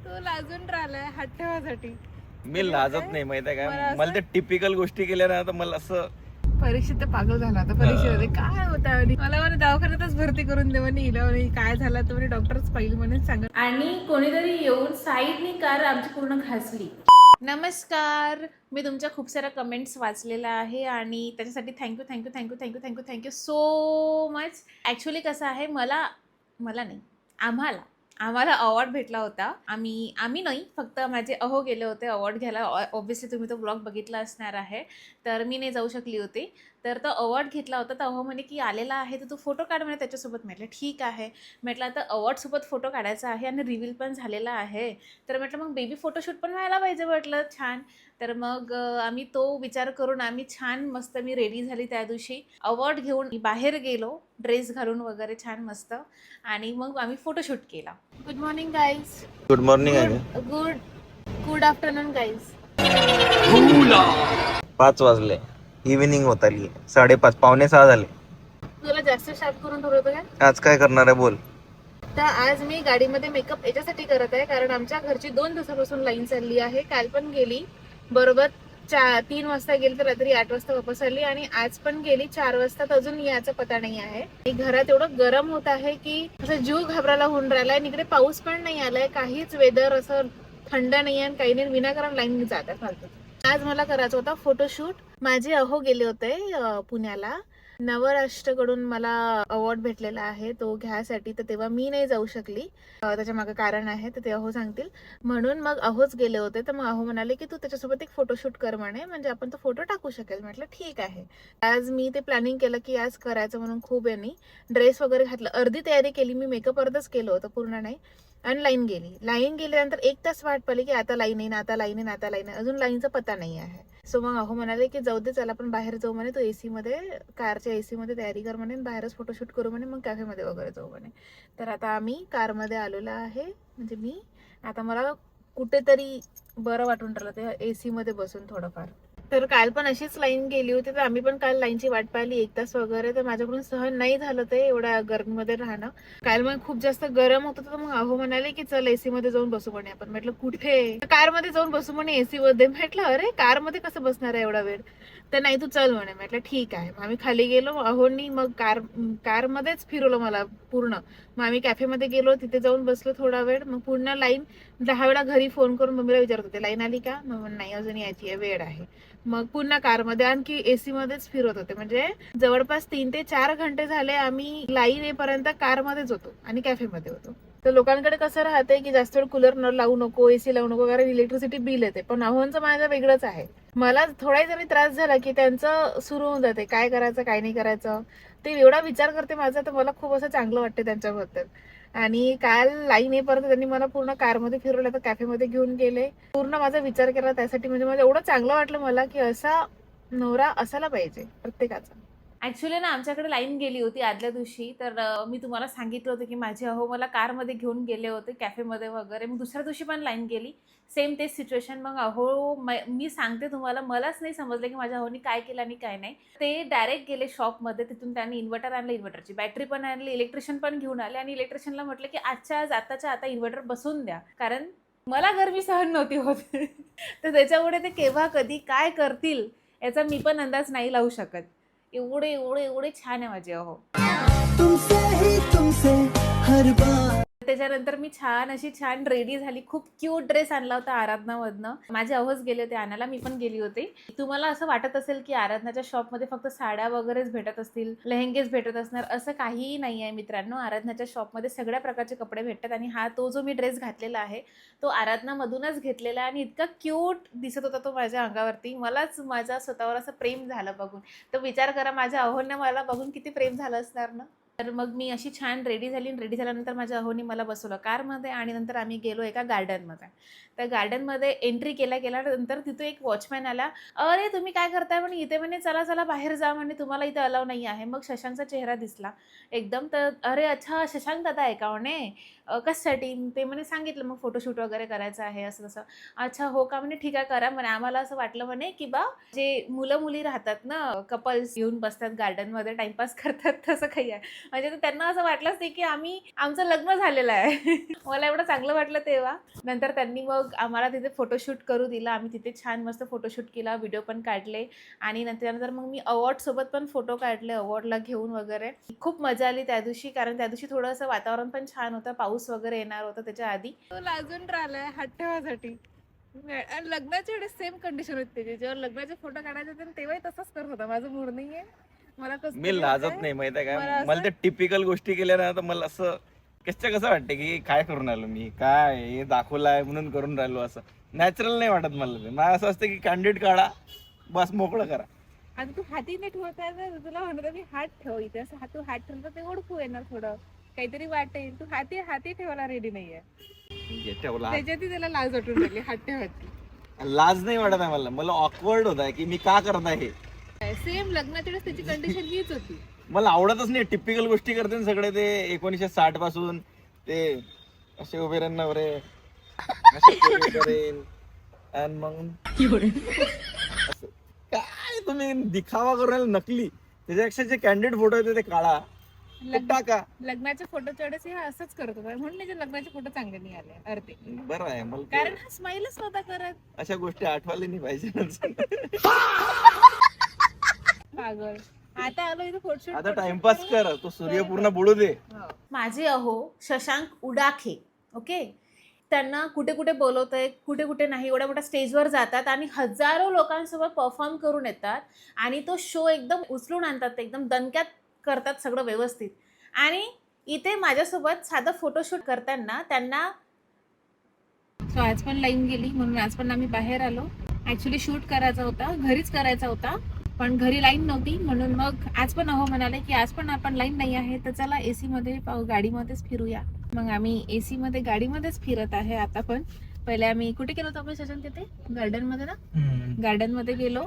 तो लाजून राहिलाय हात ठेवासाठी. मी लाजत नाही माहितीये काय, मला ते टिपिकल गोष्टी केल्या ना तर मला असं परीक्षेत तर पागल झाला आता. परीक्षेमध्ये काय होतं आणि मला म्हणे दवाखान्यातच भरती करून दे म्हणे हिला. म्हणे काय झालं तर म्हणे डॉक्टरच पाहिजे म्हणून सांगत. आणि कोणीतरी येऊन साईडनी कार आमची पूर्ण घासली. नमस्कार, मी तुमच्या खूप साऱ्या कमेंट्स वाचलेल्या आहे आणि त्याच्यासाठी thank you thank you thank you thank you thank you thank you so much. Actually कसं आहे, मला नाही, आम्हाला अवॉर्ड भेटला होता. आम्ही नाही, फक्त माझे अहो गेले होते अवॉर्ड घ्यायला. ऑब्व्हियसली तुम्ही तो ब्लॉग बघितला असणार आहे. तर मी नाही जाऊ शकली होती. तर तो अवॉर्ड घेतला होता. तर अहो म्हणे की आलेला आहे तर तू फोटो काढ म्हणे त्याच्यासोबत. म्हटलं ठीक आहे. म्हटलं आता अवॉर्डसोबत फोटो काढायचा आहे आणि रिव्हील पण झालेला आहे. तर म्हटलं मग बेबी फोटोशूट पण व्हायला पाहिजे म्हटलं छान. तर मग आम्ही तो विचार करून आम्ही छान मस्त मी रेडी झाली त्या दिवशी. अवॉर्ड घेऊन बाहेर गेलो ड्रेस घालून वगैरे छान मस्त. आणि मग आम्ही फोटोशूट केला. Good morning guys. Good morning आहे. Good afternoon guys. 5 वाजले, इव्हिनिंग होत आली. 5:30 5:45 झाले. तुला जास्त शार्प करून ठेवलं काय? आज काय करणार आहे बोल. तर आज मी गाडीमध्ये मेकअप याच्यासाठी करत आहे कारण आमच्या घरची 2 दिवसापासून लाईन चालली आहे. काल पण गेली बरोबर 3 वाजता गेली तर रात्री 8 वाजता वापस आली आणि आज पण गेली 4 वाजता. अजून याचा पता नाही आहे. घरात एवढं गरम होत आहे की असं जीव घाबरायला होऊन राहिलाय. आणि इकडे पाऊस पण नाही आलाय, काहीच वेदर असं थंड नाही आहे, काही नाही. विनाकारण लाईन जात आहे फालतू. आज मला करायचा होता फोटोशूट. माझे अहो गेले होते पुण्याला. नवराष्ट्रकडून मला अवॉर्ड भेटलेला आहे तो घ्यायसाठी. तर तेव्हा मी नाही जाऊ शकली. त्याच्या मागे कारण आहे तर ते अहो सांगतील. म्हणून मग अहोच गेले होते. तर मग अहो म्हणाले की तू त्याच्यासोबत एक फोटोशूट कर म्हणे, म्हणजे आपण तो फोटो टाकू शकेल. म्हटलं ठीक आहे. आज मी ते प्लॅनिंग केलं की आज करायचं म्हणून. खूप यांनी ड्रेस वगैरे घातलं, अर्धी तयारी केली मी. मेकअप अर्धच केलं होतं, पूर्ण नाही. आणि लाईन गेल्यानंतर 1 तास वाट पाहिली की आता लाईन येईन, आता लाईन येईन, आता लाईन येईन. अजून लाईनचा पत्ता नाही आहे. सो मग अहो म्हणाले की जाऊ दे चला आपण बाहेर जाऊ म्हणे. तो एसी मध्ये, कारच्या एसी मध्ये तयारी कर म्हणे, बाहेरच फोटोशूट करू म्हणे, मग कॅफेमध्ये वगैरे जाऊ म्हणे. तर आता आम्ही कारमध्ये आलेलो आहे. म्हणजे मी आता मला कुठेतरी बरं वाटून राहिलं ते एसी मध्ये बसून थोडंफार. तर काल पण अशीच लाईन गेली होती. तर आम्ही पण काल लाईनची वाट पाहिली 1 तास वगैरे. तर माझ्याकडून सहन नाही झालं ते एवढ्या गरमीमध्ये राहणं. काल मग खूप जास्त गरम होतं. तर मग अहो म्हणाले की चल एसी मध्ये जाऊन बसू म्हणे आपण. म्हटलं कुठे? कार मध्ये जाऊन बसू म्हणे एसी मध्ये. म्हटलं अरे कार मध्ये कसं बसणार आहे एवढा वेळ? तर नाही तू चल म्हणे. म्हटलं ठीक आहे. मग आम्ही खाली गेलो. अहोंनी मग कार मध्येच फिरवलं मला पूर्ण. मग आम्ही कॅफेमध्ये गेलो, तिथे जाऊन बसलो थोडा वेळ. मग पूर्ण लाईन 10 वेळा घरी फोन करून मम्मीला विचारत होते लाईन आली का. मग नाही अजून यायची आहे, वेळ आहे. मग पुन्हा कारमध्ये आणखी एसी मध्येच फिरत होते. म्हणजे जवळपास 3 ते 4 घंटे झाले आम्ही लाईन येईपर्यंत कारमध्येच होतो आणि कॅफेमध्ये होतो. तर लोकांकडे कसं राहतंय की जास्त वेळ कूलर लावू नको, एसी लावू नको, कारण इलेक्ट्रिसिटी बिल येते. पण अहोंचं माझं वेगळंच आहे. मला थोडाही जरी त्रास झाला की त्यांचं सुरू होऊन जाते काय करायचं काय नाही करायचं. ते एवढा विचार करते माझा, तर मला खूप असं चांगलं वाटते त्यांच्याबद्दल. आणि काल लाईन येईपर्यंत त्यांनी मला पूर्ण कारमध्ये फिरवलं, तर कॅफेमध्ये घेऊन गेले. पूर्ण माझा विचार केला त्यासाठी. म्हणजे मला एवढं चांगलं वाटलं मला की असा नवरा असायला पाहिजे प्रत्येकाचा. ॲक्च्युली ना आमच्याकडे लाईन गेली होती आदल्या दिवशी. तर मी तुम्हाला सांगितलं होतं की माझे अहो मला कारमध्ये घेऊन गेले होते कॅफेमध्ये वगैरे. मग दुसऱ्या दिवशी पण लाईन गेली, सेम तेच सिच्युएशन. मग अहो मी सांगते तुम्हाला, मलाच नाही समजलं की माझ्या अहोनी काय केलं आणि काय नाही. ते डायरेक्ट गेले शॉपमध्ये. तिथून त्यांनी इन्व्हर्टर आणलं, इन्व्हर्टरची बॅटरी पण आणली, इलेक्ट्रिशियन पण घेऊन आले. आणि इलेक्ट्रिशियनला म्हटलं की आजच्या आज आताच्या आता इन्व्हर्टर बसवून द्या, कारण मला गरमी सहन नव्हती होत. तर त्याच्यामुळे ते केव्हा कधी काय करतील याचा मी पण अंदाज नाही लावू शकत. एवढे एवढे एवढे छान आहे माझे अहो. त्याच्यानंतर मी छान रेडी झाली. खूप क्यूट ड्रेस आणला होता आराधनामधनं. माझे अहोच गेले होते आणायला, मी पण गेली होते. तुम्हाला असं वाटत असेल की आराधनाच्या शॉपमध्ये फक्त साड्या वगैरेच भेटत असतील, लेहेंगेच भेटत असणार, असं काहीही नाही आहे मित्रांनो. आराधनाच्या शॉपमध्ये सगळ्या प्रकारचे कपडे भेटतात. आणि तो जो मी ड्रेस घातलेला आहे तो आराधनामधूनच घेतलेला आहे. आणि इतका क्यूट दिसत होता तो माझ्या अंगावरती. मलाच माझ्या स्वतःवर असं प्रेम झालं बघून. तर विचार करा माझ्या अहोंना मला बघून किती प्रेम झालं असणार ना. तर मग मी अशी छान रेडी झाली. रेडी झाल्यानंतर माझ्या अहोनी मला बसवलं कारमध्ये. आणि नंतर आम्ही गेलो एका गार्डनमध्ये. त्या गार्डनमध्ये एंट्री केल्यानंतर तिथे एक वॉचमॅन आला. अरे तुम्ही काय करताय म्हणे इथे. म्हणे चला चला बाहेर जा म्हणे, तुम्हाला इथे अलाव नाही आहे. मग शशांकचा चेहरा दिसला एकदम. तर अरे अच्छा शशांक दादा आहे का म्हणे, कशासाठी. ते म्हणे सांगितलं मग फोटोशूट वगैरे करायचं आहे असं तसं. अच्छा हो का म्हणे, ठीक आहे करा म्हणे. आम्हाला असं वाटलं म्हणे की बा जे मुलं मुली राहतात ना, कपल्स येऊन बसतात गार्डनमध्ये टाइमपास करतात तसं काही आहे. म्हणजे त्यांना असं वाटलंच नाही की आमचं लग्न झालेलं आहे. मला एवढं चांगलं वाटलं तेव्हा. नंतर त्यांनी मग आम्हाला तिथे फोटोशूट करू दिला. आम्ही तिथे छान मस्त फोटोशूट केला, व्हिडिओ पण काढले आणि त्यानंतर मग मी अवॉर्ड सोबत पण फोटो काढले, अवॉर्डला घेऊन वगैरे. खूप मजा आली त्या दिवशी, कारण त्या दिवशी थोडंसं वातावरण पण छान होतं, पाऊस वगैरे येणार होता त्याच्या आधी. तो लाजून राहिलाय हात ठेवासाठी. लग्नाच्या वेळेस सेम कंडिशन होती त्याची. जेव्हा लग्नाचे फोटो काढायचे होते तेव्हाही तसंच करत होता. माझं मूड नाहीये, मला कसं मी लाजत नाही माहितीये का, मला त्या टिपिकल गोष्टी केल्या ना तर मला असं कसं वाटतं की काय करून राहिलो मी, काय हे दाखवलं आहे म्हणून करून राहिलो, असं नॅचरल नाही वाटत मला. ते मला असं असतं की कॅन्डिड काढा, बस मोकळं करा. आणि तू हाती नाही ठेवत आहे ना, तुला म्हणत मी हात ठेव इथे, असं तू हात ठेवलं ते ओळखू येणार, थोडं काहीतरी वाटेल. तू हाती ठेवायला रेडी नाहीये, त्याच्यातही त्याला लाज वाटून राहिली हात ठेवायची. लाज नाही वाटत आहे मला ऑकवर्ड होत आहे की मी का करत आहे. सेम लग्नाच्या वेळेस त्याची कंडिशन हीच होती. मला आवडतच नाही टिपिकल गोष्टी करते सगळे ते 1960 पासून. ते असे उभे राहणं नवरे, असे पोरी करेन, आणि मग असं काय तुम्ही दिखावा करून राहिले नकली. त्याच्यापेक्षा जे कॅन्डिडेट फोटो येते ते काढा, ते टाका. लग्नाच्या फोटोच्या वेळेस हे असंच करत होता, म्हणून त्याचे लग्नाचे फोटो चांगले नाही आले अर्धे. बरं आहे मला, कारण हा स्माइलच नव्हता करत. अशा गोष्टी आठवायला नाही पाहिजे. पागल. आता आलो इथे फोटोशूट. आता टाइमपास कर, तो सूर्य पूर्ण बुडू दे. माझे अहो शशांक उडाखे, ओके, त्यांना कुठे कुठे बोलवतंय, कुठे कुठे नाही, एवढ्या मोठ्या स्टेजवर जातात आणि हजारो लोकांसोबत परफॉर्म करून येतात आणि तो शो एकदम उचलून आणतात, ते एकदम दणक्यात करतात सगळं व्यवस्थित. आणि इथे माझ्यासोबत साधं फोटोशूट करताना त्यांना आज पण लाईन गेली, म्हणून आज पण आम्ही बाहेर आलो. ऍक्च्युली शूट करायचा होता, घरीच करायचा होता, पण घरी लाईन नव्हती, म्हणून मग आज पण अहो म्हणाले की आज पण आपण लाईन नाही आहे तर चला एसी मध्ये गाडीमध्येच फिरूया. मग आम्ही एसी मध्ये गाडीमध्येच फिरत आहे आता. पण पहिले आम्ही कुठे गेलो होतो आपण शशांक, तिथे गार्डन मध्ये ना, गार्डन मध्ये गेलो.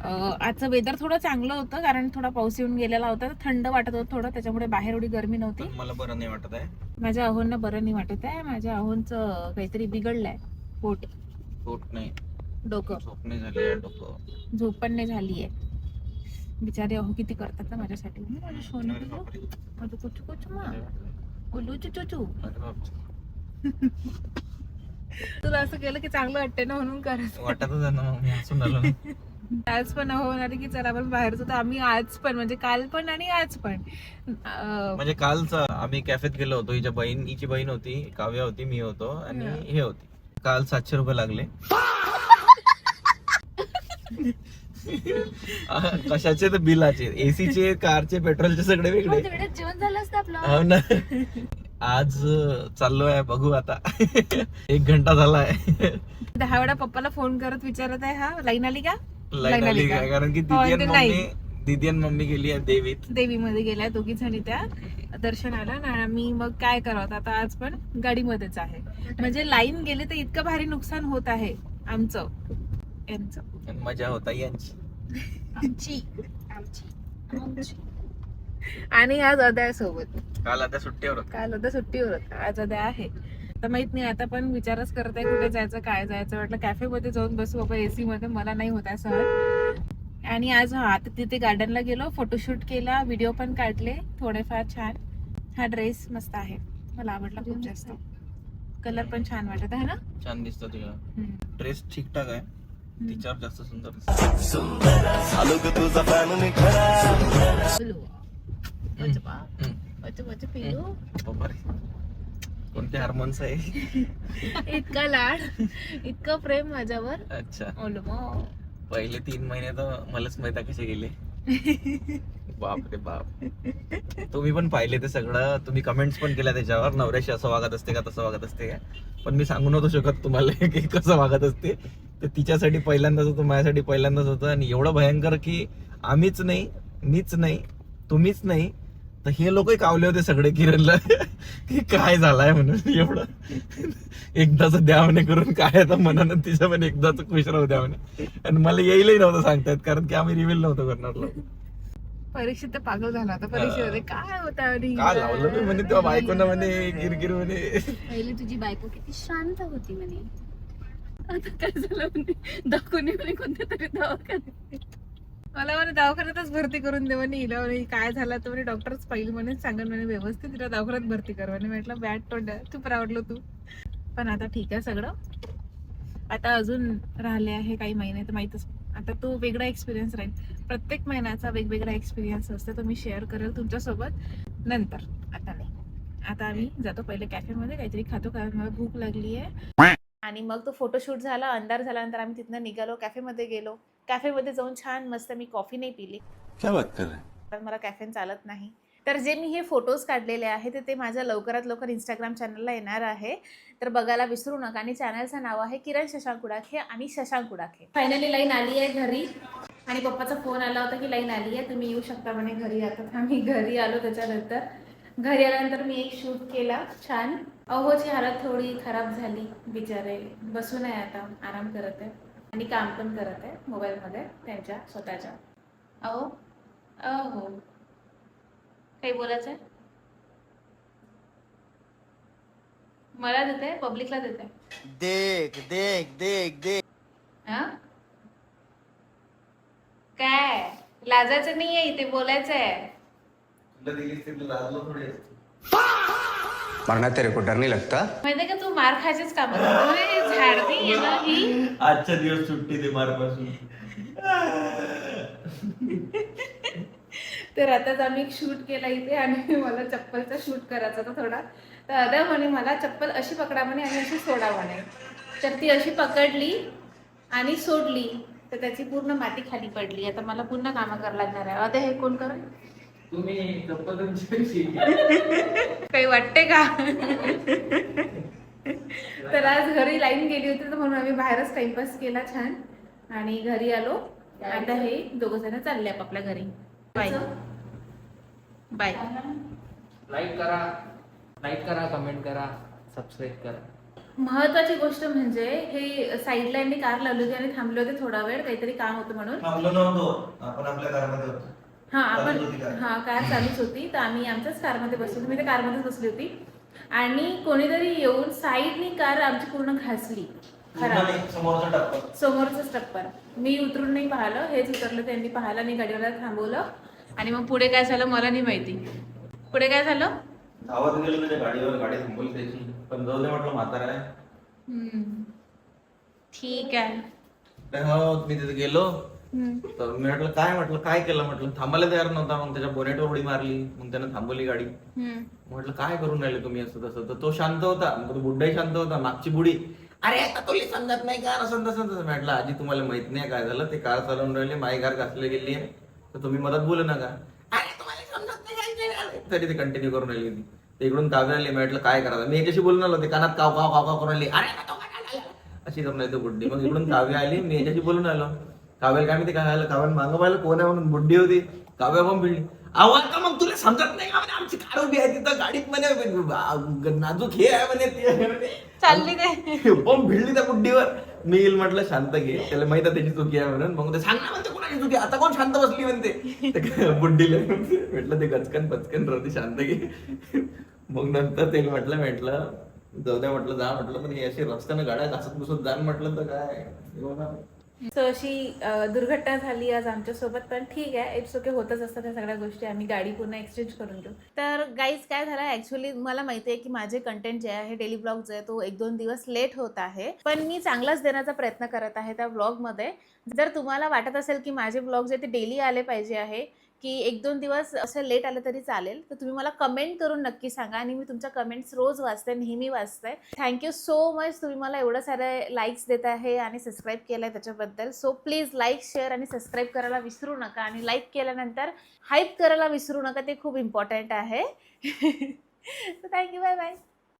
आजचं वेदर थोडं चांगलं होतं कारण थोडा पाऊस येऊन गेलेला होता, थंड वाटत होतं थोडं, त्याच्यामुळे बाहेर एवढी गरमी नव्हती. मला बरं नाही वाटत आहे. माझ्या अहोंना बरं नाही वाटत आहे. माझ्या अहोंचं काहीतरी बिघडलंय, पोट नाही, डोकं, झोप नाही झाली आहे, डोकं झोप पण नाही झालीये. बिचारे अहो किती करतात ना माझ्यासाठी. माझं सोनं माझं कुचू कुचू मा ओलू चुचू. तुला असं केलं की चांगलं वाटते ना, म्हणून करायचं वाटतच आहे ना, मी हसून आलो. आज पण अहो म्हणाले की चला आपण बाहेर जातो. आम्ही आज पण, म्हणजे काल पण आणि आज पण, म्हणजे कालच आम्ही कॅफेत गेलो होतो. हिची बहीण होती, काव्या होती, मी होतो आणि हे होती. काल 700 रुपये लागले. कशाचे तर बिलाचे, एसीचे, कारचे, पेट्रोलचे सगळे वेगळे. जेवण झालं असतं आपलं. हो ना. आज चाललोय, बघू आता. 1 घंटा झालाय. 10 वेळा पप्पाला फोन करत विचारत आहे, हा लाईन आली का, लाईन आली का, कारण की दीदी आणि मम्मी गेली आहे देवीमध्ये गेल्या दोघी जणी त्या दर्शनाला ना. आम्ही मग काय करावं आता, आज पण गाडीमध्येच आहे. म्हणजे लाईन गेली तर इतकं भारी नुकसान होत आहे आमचं, यांचं. मजा होता यांची, आमची. आणि आज अदय सोबत. काल आता सुट्टीवर होत, आज अदय आहे. तर माहित नाही, आता पण विचारच करत आहे कुठे जायचं, काय जायचं. वाटलं कॅफे मध्ये जाऊन बसू बाबा एसी मध्ये, मला नाही होत आहे सहन. आणि आज आता तिथे गार्डनला गेलो, फोटोशूट केला, व्हिडिओ पण काढले थोडेफार छान. हा ड्रेस मस्त आहे, मला आवडला खूप जास्त. कलर पण छान वाटत आहे ना, छान दिसतो तुझा ड्रेस. ठीकठाक आहे, तिच्यावर जास्त सुंदर कोणते हार्मोन्स आहे. इतका लाड, इतकं प्रेम माझ्यावर. अच्छा, पहिले 3 महिने तर मलाच माहित कसे गेले. बाप रे बाप. तुम्ही पण पाहिले ते सगळं, तुम्ही कमेंट्स पण केल्या त्याच्यावर, नवऱ्याशी असं वागत असते का, तसं वागत असते का. पण मी सांगू नव्हतो शकत तुम्हाला की कसं वागत असते. ते तिच्यासाठी पहिल्यांदाच होतं, माझ्यासाठी पहिल्यांदाच होतं. आणि एवढं भयंकर की आम्हीच नाही, मीच नाही, तुम्हीच नाही, तर हे लोकही कावले होते सगळे किरणला की काय झालाय म्हणून. एवढं एकदाच द्या म्हणे करून, काय आता मनानं तिच्या पण एकदाच खुश राहू द्या म्हणे. आणि मला येईलही नव्हतं सांगतायत, कारण की आम्ही रिव्हील नव्हतं करणार. परीक्षेत तर पागल झाला होता. परीक्षेमध्ये काय होता, काय लावलं म्हणे तेव्हा बायकोना म्हणे गिरगिर म्हणे. पहिले तुझी बायको किती शांत होती म्हणे, आता काय झालं म्हणे, दाखवणे म्हणे कोणत्या तरी दवाखान्यात. मला म्हणे दवाखान्यातच भरती करून दे म्हणे हिला म्हणे काय झालं तर म्हणे डॉक्टरच पाहिजे म्हणे सांगेल म्हणे व्यवस्थित तिला दवाखान्यात भरती कर म्हणे. म्हटलं बॅट तोंड चुप रावडलो तू. पण आता ठीक आहे सगळं. आता अजून राहिले आहे काही महिने तर माहीतच. आता तो वेगळा एक्सपिरियन्स राहील. प्रत्येक महिन्याचा वेगवेगळा एक्सपिरियन्स असतो तो मी शेअर करेल तुमच्यासोबत नंतर. आता नाही. आता आम्ही जातो पहिले कॅफेमध्ये काहीतरी खातो कारण मला भूक लागली आहे. आणि मग तो फोटोशूट झाला अंधार झाल्यानंतर आम्ही तिथनं निघालो कॅफेमध्ये गेलो. कॅफेमध्ये जाऊन छान मस्त मी कॉफी नाही पिली क्या बात कर रहे हैं? कारण मला कॅफेन चालत नाही. तर जे मी हे फोटोज काढलेले आहेत ते माझ्या लवकरात लवकर इंस्टाग्राम चॅनलला येणार आहे. तर बघायला विसरू नका. आणि चॅनलचं नाव आहे किरण शशांक उडाखे आणि शशांक उडाखे. फायनली लाईन आली आहे घरी. आणि पप्पाचा फोन आला होता की लाईन आली आहे तुम्ही येऊ शकता म्हणे घरी. आता आम्ही घरी आलो. त्याच्यानंतर घरी आल्यानंतर मी एक शूट केला छान. अहोची हालत थोडी खराब झाली बिचारे. बसून आहे आता आराम करत आहे आणि काम पण करत आहे मोबाईलमध्ये त्यांच्या स्वतःच्या. अहो अहो काही बोलायचं आहे मला देते पब्लिकला देते. देख देख देख देख हा काय लाजायचं नाहीये इथे बोलायचं आहे. मरना तेरे को डर नहीं लगता. माहितीये का तू मार खायचेच काम झाडती आहे ना ही. आजच्या दिवस सुट्टी दे मारपासून. तर आताच आम्ही एक शूट केला इथे आणि मला चप्पलचा शूट करायचा होता थोडा. तर अदा म्हणे मला चप्पल अशी पकडा म्हणे आणि अशी सोडा म्हणे. तर ती अशी पकडली आणि सोडली तर त्याची पूर्ण माती खाली पडली. आता मला पुन्हा कामं करावं लागणार आहे. अदा हे कोण करेल तुम्ही चप्पल काही वाटते का. तर आज घरी लाईन गेली होती तर म्हणून आम्ही बाहेरच टाइमपास केला छान आणि घरी आलो. आता हे दोघ जण चालले आपल्या घरी. Bye bye. लाईक करा कमेंट करा सबस्क्राईब करा. महत्वाची गोष्ट म्हणजे हे साईडला यांनी कार लावली होती आणि थांबले होते थोडा वेळ काहीतरी काम होतं म्हणून. थांबलो नव्हतो आपण आपल्या कारमध्ये होतो. हा आपण चालूच होती कार. हा कार चालूच होती तर आम्ही आमच्याच कारमध्ये बसलो होतो. मी त्या कारमध्येच बसली होती आणि कोणीतरी येऊन साईडनी कार आमची पूर्ण घासली. खराब समोरचा टप्पा समोरच टप्पर. मी उतरून नाही पाहिलं हेच उतरलं त्यांनी पाहिलं नाही गाडीवाला थांबवलं आणि मग पुढे काय झालं मला नाही माहिती. पुढे काय झालं धावत गेलो त्याच्या गाडीवर गाडी थांबवली त्याची. पण जाऊ दे म्हटलं म्हातारा आहे. ठीक आहे. तर हो मी तिथे गेलो तर मी म्हटलं काय म्हटलं काय केलं म्हटलं थांबायला तयार नव्हता. मग त्याच्या बोनेटवर उडी मारली. मग त्यानं थांबवली गाडी. म्हटलं काय करून राहिले तुम्ही असं तसं. तर तो शांत होता. मग तो बुड्डाही शांत होता. मागची बुडी अरे आता तुला समजत नाही का असं तसं तसं. म्हटलं आजी तुम्हाला माहित नाही काय झालं ते कार चालवून राहिले माई कार घासली गेली आहे तर तुम्ही मदत बोलू नका. अरे तुम्हाला समजत नाही तरी ते कंटिन्यू करून राहिली होती. ते इकडून काव्य आली. म्हटलं काय करायचं मी याच्याशी बोलून आलो. ते कानात काव काव काव काव करून राहिली. अरे अशी करून राहिली बुड्डी. मग इकडून काव्य आली मी याच्याशी बोलून आलो. काव्याला काय माहिती काय झालं. काव्याला मागं पाहिलं कोण आहे म्हणून बुड्डी होती. काव्या पण भिडली. आवाज का मग तुला समजत नाही का म्हणे आमची कार उभी आहे तिथं गाडीत म्हणे नाजूक हे आहे म्हणे चालली ते पण भिडली त्या बुड्डीवर. मी येईल म्हटलं शांत घे त्याला माहित आहे त्याची चुकी आहे म्हणून. मग ते सांग ना म्हणते कोणाची चुकी आता कोण शांत बसली म्हणते बुड्डीला. म्हटलं ते गचकन पचकन राहते शांत घे. मग नंतर ते म्हटलं जाऊ द्या म्हटलं जा म्हटलं पण हे अशी रस्त्यानं गाड्या घासत बसत जाण म्हटलं तर काय. सो अशी दुर्घटना झाली आज आमच्यासोबत. पण ठीक आहे इट्स ओके होतच असतात त्या सगळ्या गोष्टी. आम्ही गाडी पूर्ण एक्सचेंज करून घेऊ. तर गाईज काय झालं ऍक्च्युली मला माहिती आहे की माझे कंटेंट जे आहे डेली ब्लॉग जे आहे तो 1-2 दिवस लेट होत आहे. पण मी चांगलाच देण्याचा प्रयत्न करत आहे त्या ब्लॉगमध्ये. जर तुम्हाला वाटत असेल की माझे ब्लॉग जे ते डेली आले पाहिजे आहे की 1-2 दिवस असं लेट आलं तरी चालेल तर तुम्ही मला कमेंट करून नक्की सांगा. आणि मी तुमच्या कमेंट्स रोज वाचते नेहमी वाचते. थँक्यू सो मच तुम्ही मला एवढं सारे लाईक्स देत आहे आणि सबस्क्राईब केलं आहे त्याच्याबद्दल. सो प्लीज लाईक शेअर आणि सबस्क्राईब करायला विसरू नका. आणि लाईक केल्यानंतर हाईप करायला विसरू नका ते खूप इम्पॉर्टंट आहे. Thank you bye bye.